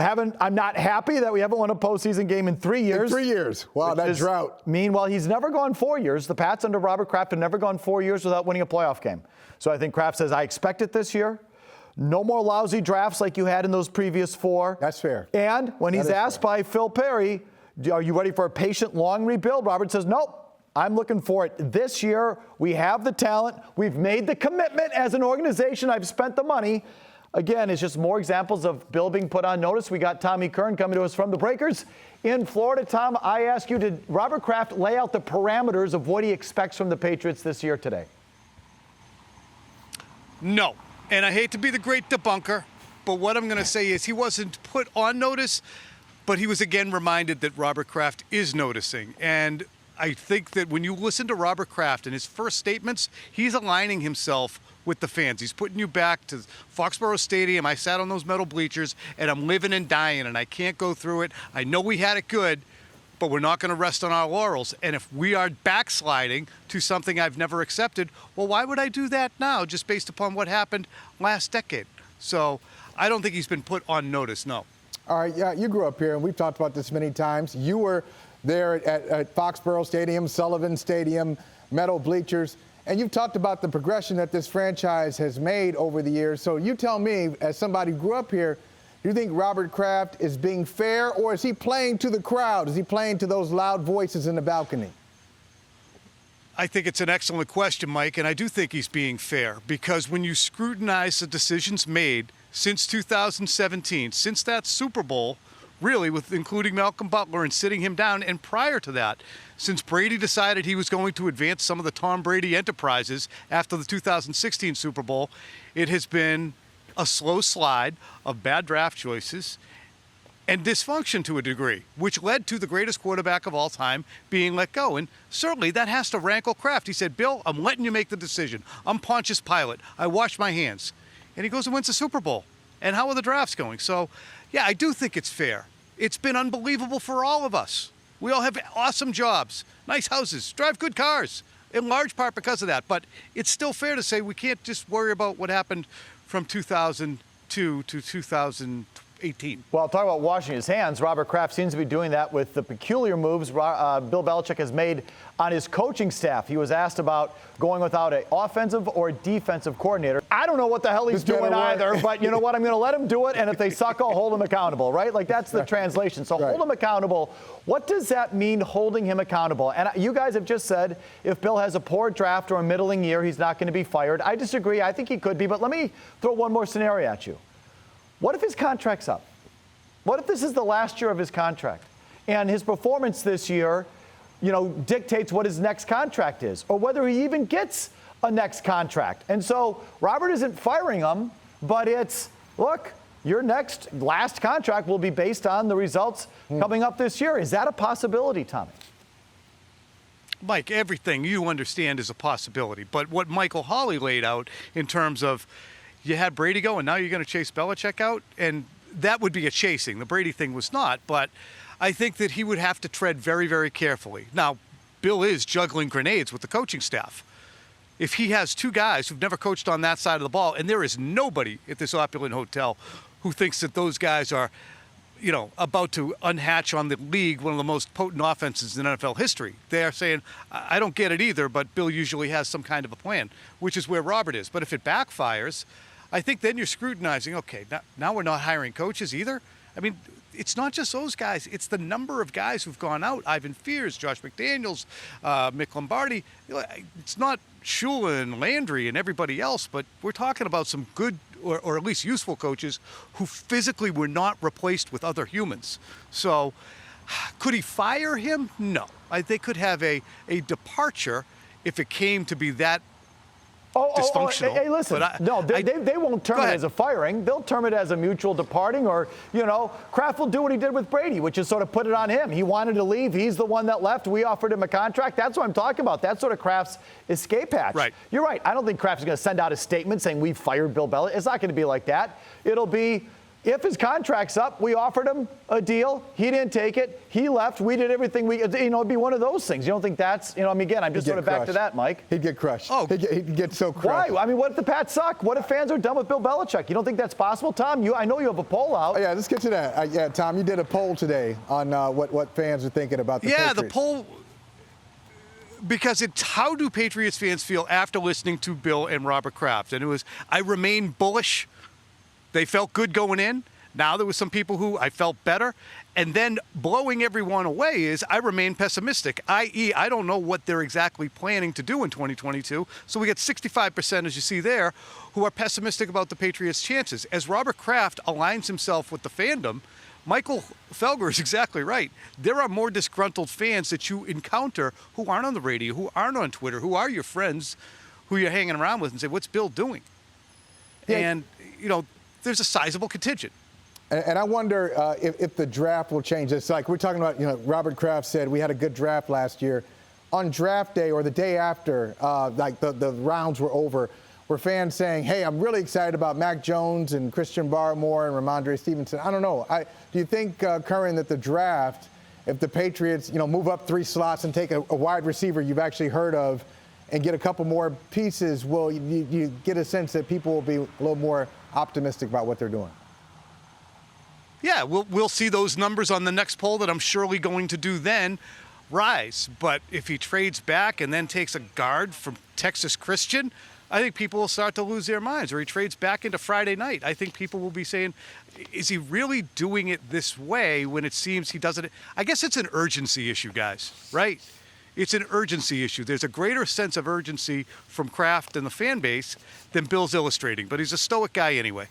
I'm not happy that we haven't won a postseason game in 3 years. In 3 years. Wow, that drought. Meanwhile, he's never gone 4 years. The Pats under Robert Kraft have never gone 4 years without winning a playoff game. So I think Kraft says, I expect it this year. No more lousy drafts like you had in those previous 4. That's fair. And when he's asked by Phil Perry, are you ready for a patient, long rebuild? Robert says, nope. I'm looking for it this year. We have the talent. We've made the commitment as an organization. I've spent the money. Again, it's just more examples of Bill being put on notice. We got Tommy Curran coming to us from the Breakers in Florida. Tom, I ask you, did Robert Kraft lay out the parameters of what he expects from the Patriots this year today? No. And I hate to be the great debunker, but what I'm going to say is he wasn't put on notice, but he was again reminded that Robert Kraft is noticing. And I think that when you listen to Robert Kraft and his first statements, he's aligning himself with the fans. He's putting you back to Foxborough Stadium. I sat on those metal bleachers, and I'm living and dying, and I can't go through it. I know we had it good, but we're not going to rest on our laurels. And if we are backsliding to something I've never accepted, well, why would I do that now just based upon what happened last decade? So I don't think he's been put on notice, no. All right, yeah, you grew up here, and we've talked about this many times. You were there at Foxborough Stadium, Sullivan Stadium, metal bleachers, and you've talked about the progression that this franchise has made over the years. So you tell me, as somebody who grew up here, do you think Robert Kraft is being fair, or is he playing to the crowd? Is he playing to those loud voices in the balcony? I think it's an excellent question, Mike, and I do think he's being fair, because when you scrutinize the decisions made since 2017, since that Super Bowl, really, with including Malcolm Butler and sitting him down, and prior to that, since Brady decided he was going to advance some of the Tom Brady enterprises after the 2016 Super Bowl, it has been a slow slide of bad draft choices and dysfunction to a degree, which led to the greatest quarterback of all time being let go. And certainly that has to rankle Kraft. He said, Bill, I'm letting you make the decision. I'm Pontius Pilate. I wash my hands. And he goes and wins the Super Bowl. And how are the drafts going? So, yeah, I do think it's fair. It's been unbelievable for all of us. We all have awesome jobs, nice houses, drive good cars, in large part because of that. But it's still fair to say we can't just worry about what happened from 2002 to 2018. Well, talk about washing his hands. Robert Kraft seems to be doing that with the peculiar moves Bill Belichick has made on his coaching staff. He was asked about going without an offensive or defensive coordinator. I don't know what the hell he's doing either, but you know what? I'm going to let him do it, and if they suck, I'll hold him accountable, right? Like, that's the translation. So hold him accountable. What does that mean, holding him accountable? And you guys have just said if Bill has a poor draft or a middling year, he's not going to be fired. I disagree. I think he could be, but let me throw one more scenario at you. What if his contract's up? What if this is the last year of his contract and his performance this year, dictates what his next contract is, or whether he even gets a next contract? And so Robert isn't firing him, but it's, look, your last contract will be based on the results coming up this year. Is that a possibility, Tommy? Mike, everything you understand is a possibility. But what Michael Holley laid out in terms of you had Brady go and now you're going to chase Belichick out, and that would be a chasing. The Brady thing was not, but I think that he would have to tread very, very carefully. Now, Bill is juggling grenades with the coaching staff. If he has two guys who've never coached on that side of the ball, and there is nobody at this opulent hotel who thinks that those guys are, about to unhatch on the league, one of the most potent offenses in NFL history. They are saying, I don't get it either, but Bill usually has some kind of a plan, which is where Robert is. But if it backfires, I think then you're scrutinizing, okay, now we're not hiring coaches either. I mean, it's not just those guys. It's the number of guys who've gone out. Ivan Fears, Josh McDaniels, Mick Lombardi. It's not Shula and Landry and everybody else, but we're talking about some good or at least useful coaches who physically were not replaced with other humans. So could he fire him? No. They could have a departure if it came to be that dysfunctional. Hey, listen, they won't term it as a firing. They'll term it as a mutual departing, or, Kraft will do what he did with Brady, which is sort of put it on him. He wanted to leave. He's the one that left. We offered him a contract. That's what I'm talking about. That's sort of Kraft's escape hatch. Right. You're right. I don't think Kraft is going to send out a statement saying we fired Bill Belichick. It's not going to be like that. It'll be, If his contract's up, we offered him a deal. He didn't take it. He left. We did everything it'd be one of those things. You don't think that's, again, I'm just sort of back to that, Mike. He'd get crushed. Oh. He'd get so crushed. Why? I mean, what if the Pats suck? What if fans are done with Bill Belichick? You don't think that's possible, Tom? I know you have a poll out. Oh, yeah, let's get to that. Yeah, Tom, you did a poll today on what fans are thinking about the Patriots. Yeah, the poll, because it's how do Patriots fans feel after listening to Bill and Robert Kraft? And it was, I remain bullish. They felt good going in. Now there was some people who I felt better. And then blowing everyone away is I remain pessimistic, i.e. I don't know what they're exactly planning to do in 2022. So we get 65%, as you see there, who are pessimistic about the Patriots' chances. As Robert Kraft aligns himself with the fandom, Michael Felger is exactly right. There are more disgruntled fans that you encounter who aren't on the radio, who aren't on Twitter, who are your friends, who you're hanging around with and say, what's Bill doing? Yeah. And, there's a sizable contingent. And I wonder if the draft will change. It's like we're talking about, Robert Kraft said we had a good draft last year. On draft day or the day after, the rounds were over, were fans saying, hey, I'm really excited about Mac Jones and Christian Barmore and Ramondre Stevenson. I don't know. Do you think, Curran, that the draft, if the Patriots, move up 3 slots and take a wide receiver you've actually heard of and get a couple more pieces, will you get a sense that people will be a little more optimistic about what they're doing? Yeah, we'll see those numbers on the next poll that I'm surely going to do then rise. But if he trades back and then takes a guard from Texas Christian, I think people will start to lose their minds. Or he trades back into Friday night. I think people will be saying, is he really doing it this way when it seems he doesn't? I guess it's an urgency issue, guys, right? It's an urgency issue. There's a greater sense of urgency from Kraft and the fan base than Bill's illustrating. But he's a stoic guy anyway.